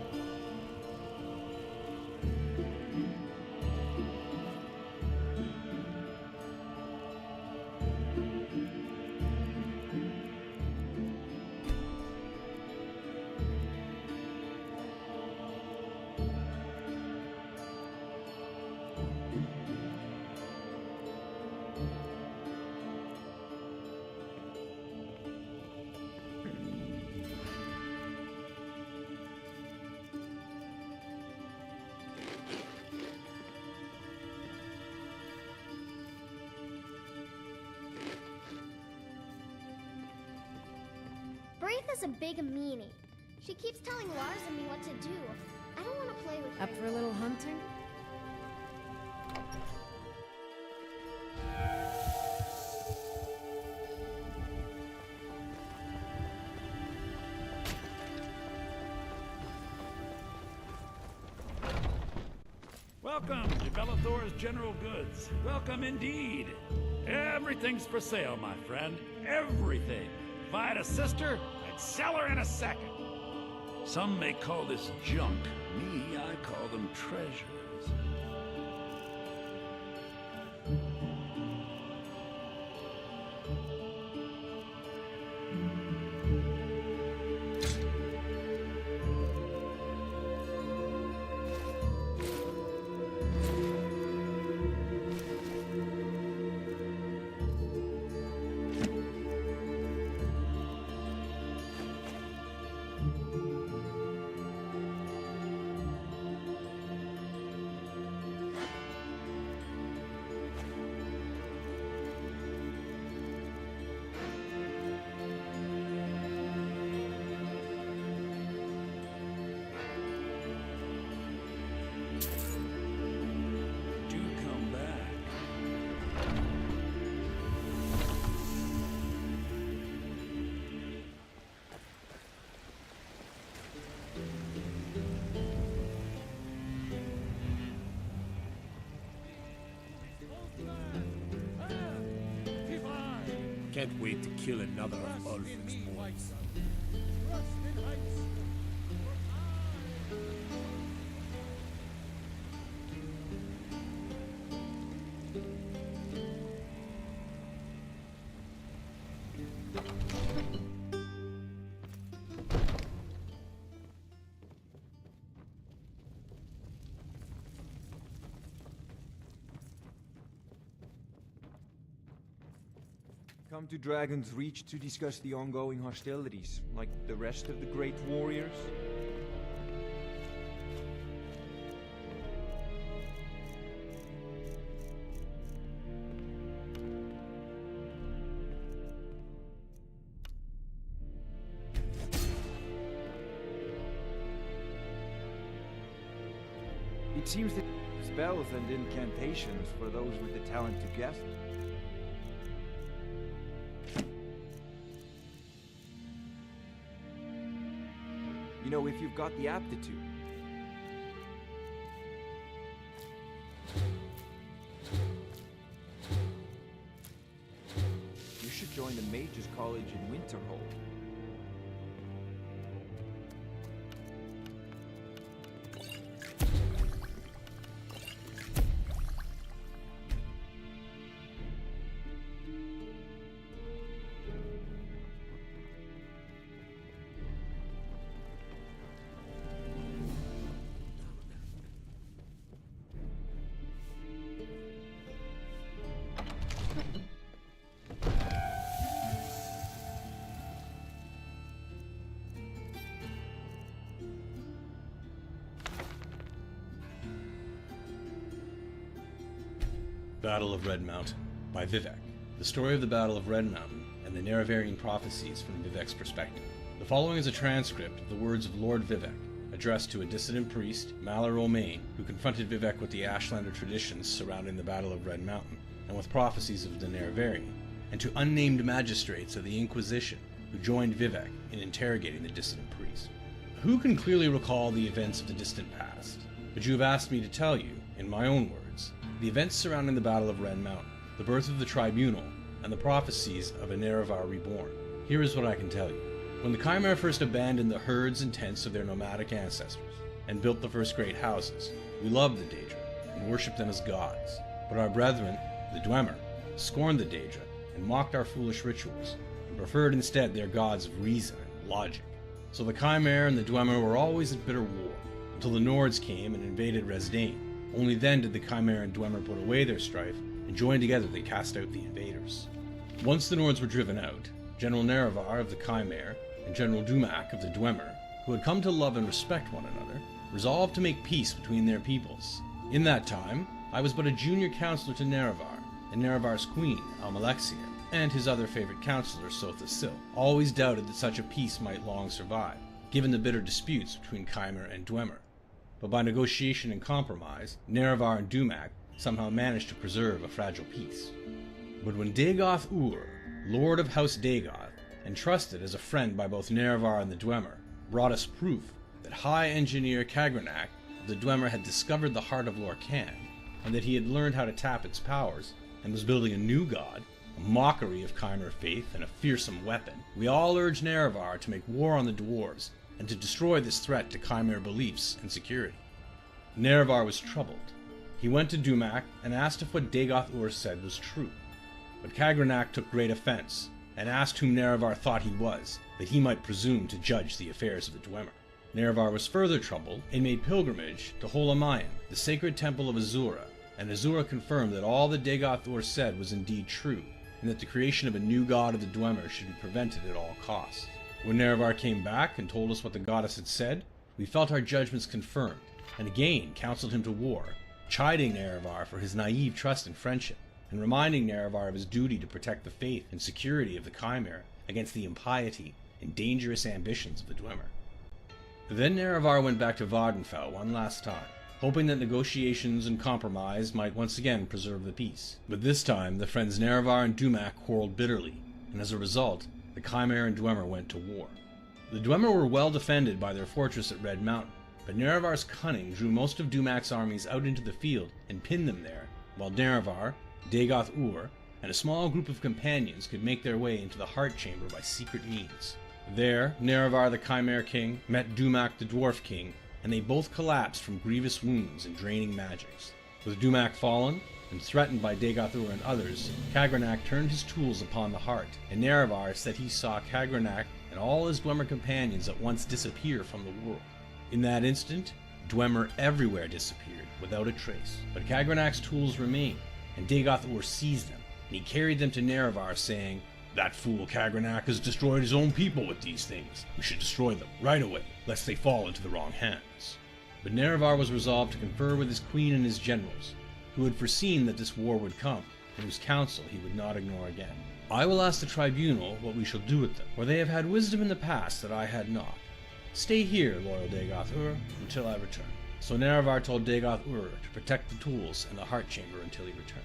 Braith is a big meanie. She keeps telling Lars and me what to do. I don't want to play with her. Up for a little hunting? Welcome to Bellathor's General Goods. Welcome indeed. Everything's for sale, my friend. Everything. If I had a sister, I'd sell her in a second. Some may call this junk. Me, I call them treasures. Can't wait to kill another of Ulfric's boys. Come to Dragon's Reach to discuss the ongoing hostilities, like the rest of the great warriors? It seems that spells and incantations for those with the talent to guess. You know, if you've got the aptitude. You should join the Mages College in Winterhold. Battle of Red Mountain by Vivek. The story of the Battle of Red Mountain and the Nerevarine prophecies from Vivek's perspective. The following is a transcript of the words of Lord Vivek, addressed to a dissident priest, Malor O'Main, who confronted Vivek with the Ashlander traditions surrounding the Battle of Red Mountain. and with prophecies of the Nerevari, and to unnamed magistrates of the Inquisition who joined Vivek in interrogating the dissident priest. Who can clearly recall the events of the distant past? But you have asked me to tell you, in my own words, the events surrounding the Battle of Red Mountain, the birth of the Tribunal, and the prophecies of a Nerevar reborn. Here is what I can tell you. When the Chimera first abandoned the herds and tents of their nomadic ancestors, and built the first great houses, we loved the Daedra, and worshipped them as gods. But our brethren, the Dwemer, scorned the Daedra, and mocked our foolish rituals, and preferred instead their gods of reason and logic. So the Chimera and the Dwemer were always at bitter war, until the Nords came and invaded Resdain. Only then did the Chimera and Dwemer put away their strife, and joined together they cast out the invaders. Once the Nords were driven out, General Nerevar of the Chimera and General Dumak of the Dwemer, who had come to love and respect one another, resolved to make peace between their peoples. In that time, I was but a junior counselor to Nerevar, and Nerevar's queen, Almalexia, and his other favorite counselor, Sotha Sil, always doubted that such a peace might long survive, given the bitter disputes between Chimera and Dwemer. But by negotiation and compromise, Nerevar and Dumak somehow managed to preserve a fragile peace. But when Dagoth Ur, Lord of House Dagoth, and trusted as a friend by both Nerevar and the Dwemer, brought us proof that High Engineer Kagranak of the Dwemer had discovered the heart of Lorcan, and that he had learned how to tap its powers, and was building a new god, a mockery of Chimera faith and a fearsome weapon, we all urged Nerevar to make war on the dwarves, and to destroy this threat to Chimera beliefs and security. Nerevar was troubled. He went to Dumak and asked if what Dagoth Ur said was true. But Kagranak took great offense, and asked whom Nerevar thought he was, that he might presume to judge the affairs of the Dwemer. Nerevar was further troubled, and made pilgrimage to Holamayan, the sacred temple of Azura, and Azura confirmed that all that Dagoth Ur said was indeed true, and that the creation of a new god of the Dwemer should be prevented at all costs. When Nerevar came back and told us what the goddess had said, we felt our judgments confirmed, and again counseled him to war, chiding Nerevar for his naive trust and friendship, and reminding Nerevar of his duty to protect the faith and security of the Chimera against the impiety and dangerous ambitions of the Dwemer. Then Nerevar went back to Vardenfell one last time, hoping that negotiations and compromise might once again preserve the peace. But this time, the friends Nerevar and Dumak quarreled bitterly, and as a result, the Chimera and Dwemer went to war. The Dwemer were well defended by their fortress at Red Mountain, but Nerevar's cunning drew most of Dumak's armies out into the field and pinned them there, while Nerevar, Dagoth Ur, and a small group of companions could make their way into the Heart Chamber by secret means. There, Nerevar the Chimera King met Dumak the Dwarf King, and they both collapsed from grievous wounds and draining magics. With Dumak fallen, and threatened by Dagoth Ur and others, Kagranak turned his tools upon the heart, and Nerevar said he saw Kagranak and all his Dwemer companions at once disappear from the world. In that instant, Dwemer everywhere disappeared, without a trace. But Kagranak's tools remained, and Dagoth Ur seized them, and he carried them to Nerevar, saying, "That fool Kagranak has destroyed his own people with these things. We should destroy them right away, lest they fall into the wrong hands." But Nerevar was resolved to confer with his queen and his generals, who had foreseen that this war would come, and whose counsel he would not ignore again. "I will ask the tribunal what we shall do with them, for they have had wisdom in the past that I had not. Stay here, loyal Dagoth Ur, until I return." So Nerevar told Dagoth Ur to protect the tools in the Heart Chamber until he returned.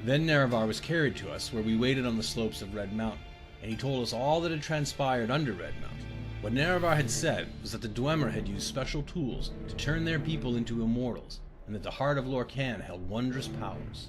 Then Nerevar was carried to us where we waited on the slopes of Red Mountain, and he told us all that had transpired under Red Mountain. What Nerevar had said was that the Dwemer had used special tools to turn their people into immortals, and that the heart of Lorcan held wondrous powers.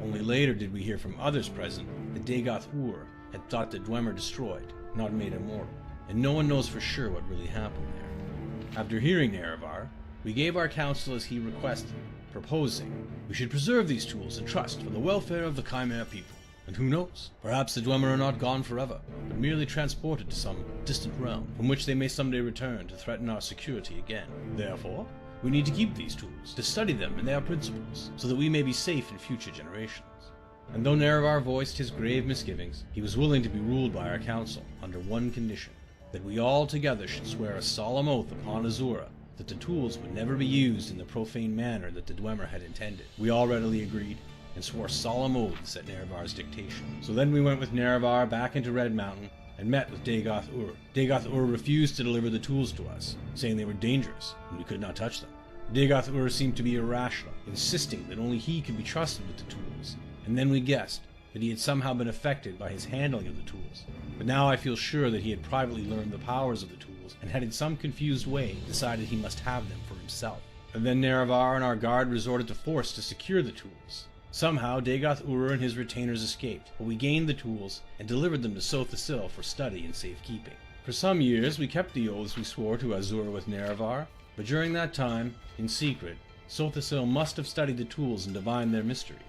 Only later did we hear from others present that Dagoth Ur had thought the Dwemer destroyed, not made immortal, and no one knows for sure what really happened there. After hearing Nerevar, we gave our counsel as he requested, proposing we should preserve these tools and trust for the welfare of the Chimera people. And who knows, perhaps the Dwemer are not gone forever, but merely transported to some distant realm, from which they may someday return to threaten our security again. Therefore, we need to keep these tools, to study them and their principles, so that we may be safe in future generations. And though Nerevar voiced his grave misgivings, he was willing to be ruled by our council under one condition, that we all together should swear a solemn oath upon Azura that the tools would never be used in the profane manner that the Dwemer had intended. We all readily agreed, and swore solemn oaths at Nerevar's dictation. So then we went with Nerevar back into Red Mountain, and met with Dagoth Ur. Dagoth Ur refused to deliver the tools to us, saying they were dangerous, and we could not touch them. Dagoth Ur seemed to be irrational, insisting that only he could be trusted with the tools, and then we guessed that he had somehow been affected by his handling of the tools. But now I feel sure that he had privately learned the powers of the tools and had in some confused way decided he must have them for himself. And then Nerevar and our guard resorted to force to secure the tools. Somehow Dagoth Ur and his retainers escaped, but we gained the tools and delivered them to Sothasil for study and safekeeping. For some years we kept the oaths we swore to Azur with Nerevar, but during that time, in secret, Sothasil must have studied the tools and divined their mysteries.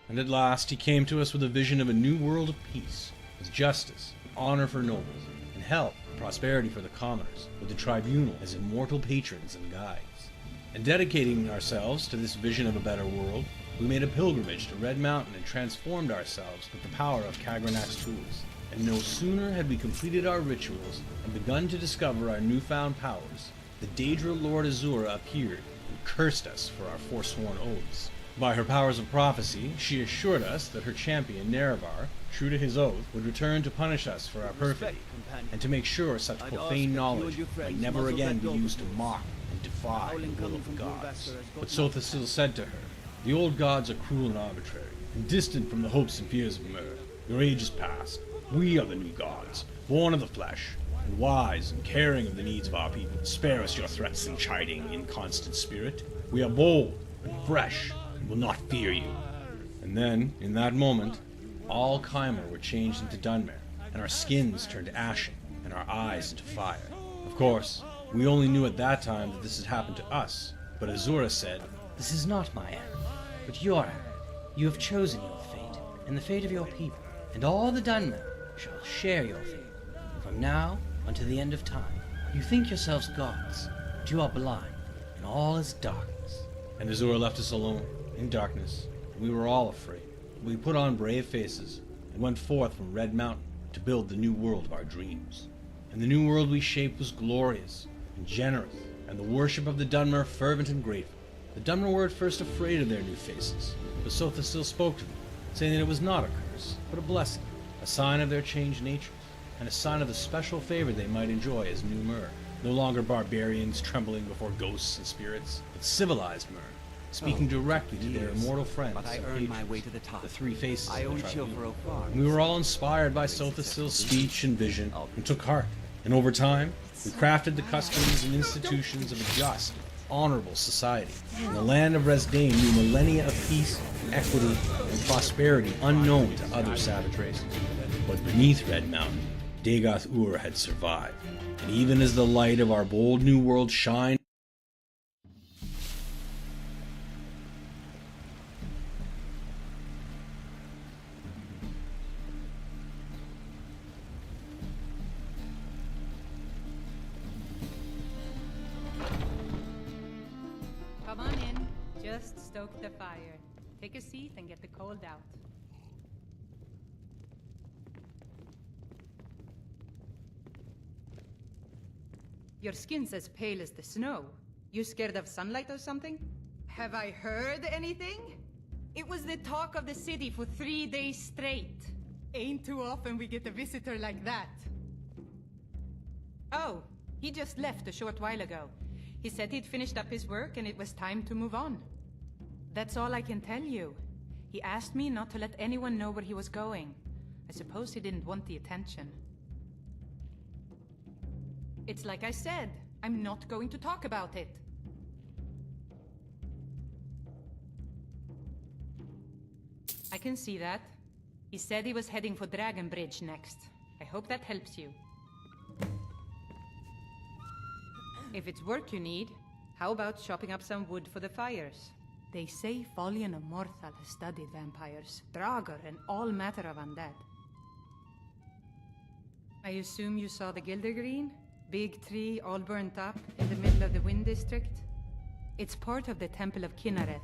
And at last he came to us with a vision of a new world of peace, with justice, honor for nobles, and health and prosperity for the commoners, with the tribunal as immortal patrons and guides. And dedicating ourselves to this vision of a better world, we made a pilgrimage to Red Mountain and transformed ourselves with the power of Kagranak's tools. And no sooner had we completed our rituals and begun to discover our newfound powers, the Daedra Lord Azura appeared and cursed us for our forsworn oaths. By her powers of prophecy, she assured us that her champion, Nerevar, true to his oath, would return to punish us for our perfidy, and to make sure such profane knowledge might never again be used to mock and defy the will of the gods. But Sothasil said to her, "The old gods are cruel and arbitrary, and distant from the hopes and fears of Myr. Your age is past. We are the new gods, born of the flesh, and wise and caring of the needs of our people. Spare us your threats and chiding, inconstant spirit. We are bold and fresh, and will not fear you." And then, in that moment, all Keimer were changed into Dunmer, and our skins turned ashen, and our eyes into fire. Of course, we only knew at that time that this had happened to us, but Azura said, "This is not my end, but your end. You have chosen your fate, and the fate of your people, and all the Dunmer shall share your fate. From now unto the end of time, you think yourselves gods, but you are blind, and all is darkness." And Azura left us alone, in darkness, and we were all afraid. We put on brave faces, and went forth from Red Mountain to build the new world of our dreams. And the new world we shaped was glorious and generous, and the worship of the Dunmer fervent and grateful. The Dunmer were at first afraid of their new faces, but Sothasil spoke to them, saying that it was not a curse, but a blessing, a sign of their changed natures, and a sign of the special favor they might enjoy as new Myr. No longer barbarians trembling before ghosts and spirits, but civilized Myr, speaking directly to their immortal friends. But I and earned my patrons, way to the top. the three faces I of own the tribunal. Chilfaro And we were all inspired by Sothasil's speech and vision, and took heart. And over time, we crafted the customs and institutions of a just, honorable society. And the land of Resdain knew millennia of peace, equity, and prosperity unknown to other savage races. But beneath Red Mountain, Dagoth Ur had survived. And even as the light of our bold new world shined, Come on in. Just stoke the fire. Take a seat and get the cold out. Your skin's as pale as the snow. You scared of sunlight or something? Have I heard anything? It was the talk of the city for 3 days straight. Ain't too often we get a visitor like that. Oh, he just left a short while ago. He said he'd finished up his work and it was time to move on. That's all I can tell you. He asked me not to let anyone know where he was going. I suppose he didn't want the attention. It's like I said, I'm not going to talk about it. I can see that. He said he was heading for Dragonbridge next. I hope that helps you. If it's work you need, how about chopping up some wood for the fires? They say Folion of Morthal has studied vampires, Draugr, and all matter of undead. I assume you saw the Gildergreen? Big tree, all burnt up, in the middle of the Wind District? It's part of the Temple of Kinnareth.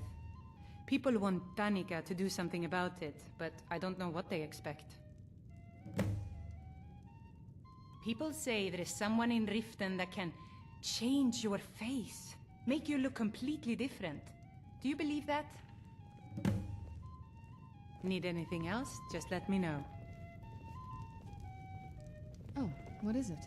People want Danica to do something about it, but I don't know what they expect. People say there is someone in Riften that can change your face, make you look completely different. Do you believe that? Need anything else? Just let me know. Oh, what is it?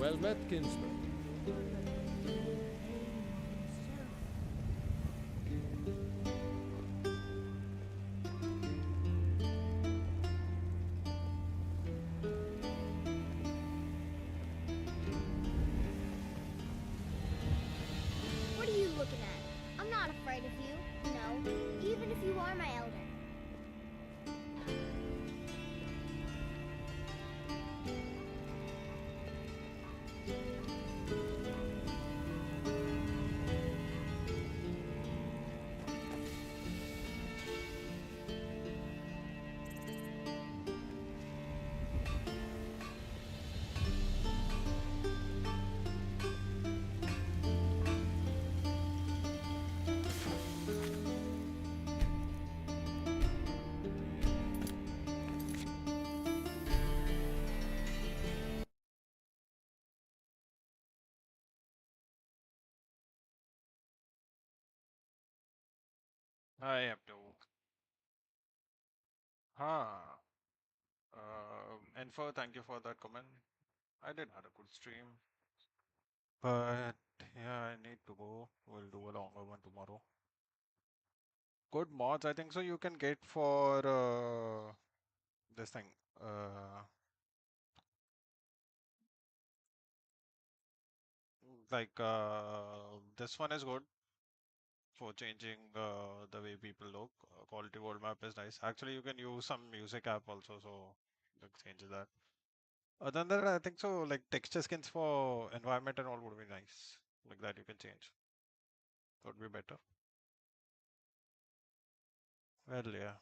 Well met, kinsman. What are you looking at? I'm not afraid of you. No, even if you are my elder. I have to. Huh. Info, thank you for that comment. I did had a good stream. But yeah, I need to go. We'll do a longer one tomorrow. Good mods, I think so you can get for this thing. This one is good for changing the way people look. Quality world map is nice. Actually, you can use some music app also, so it changes that. Other than that, I think so. Like texture skins for environment and all would be nice. Like that you can change. That would be better. Well, yeah.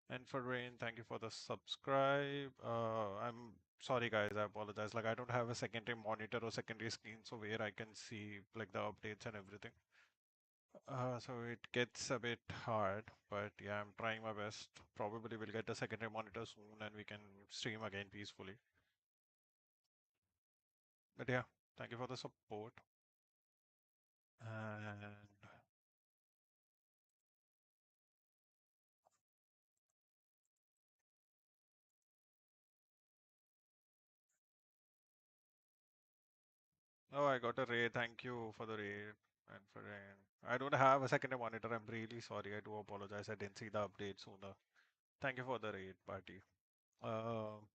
And for Rain, thank you for the subscribe. I'm sorry guys, I apologize. Like I don't have a secondary monitor or secondary screen, so where I can see like the updates and everything. So it gets a bit hard, but yeah, I'm trying my best. Probably we'll get a secondary monitor soon and we can stream again peacefully. But yeah, thank you for the support. And oh, I got a raid. Thank you for the raid and for raid. I don't have a secondary monitor. I'm really sorry. I do apologize. I didn't see the update sooner. Thank you for the raid, party. Um,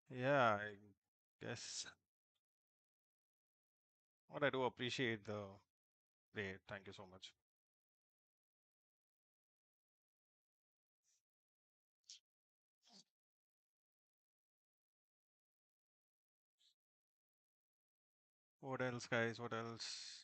yeah, I guess. But I do appreciate the raid. Thank you so much. What else, guys? What else?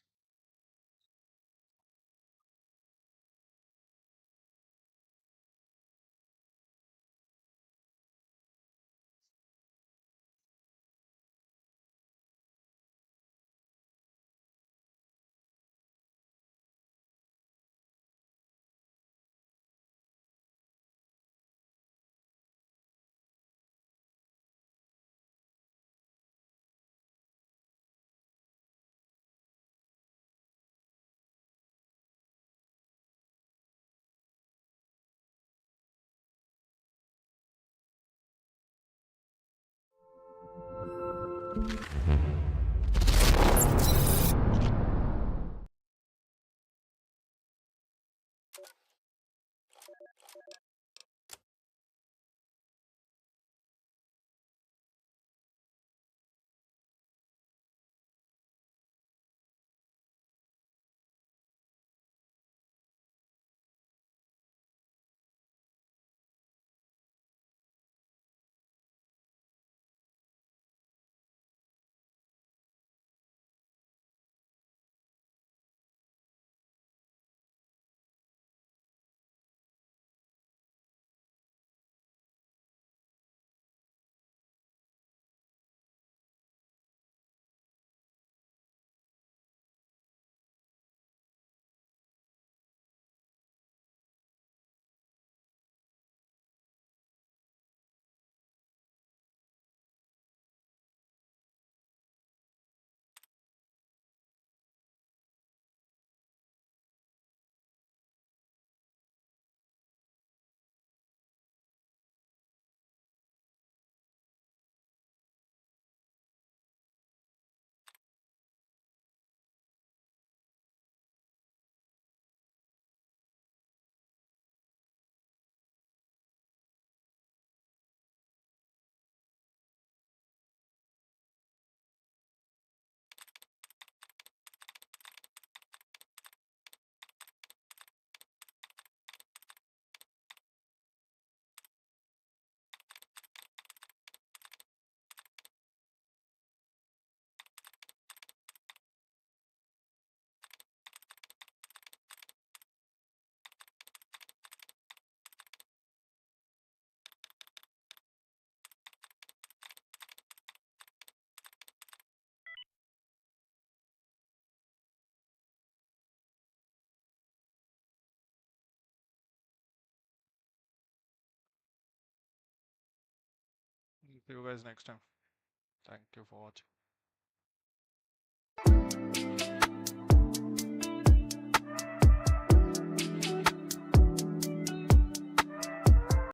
See you guys next time. Thank you for watching.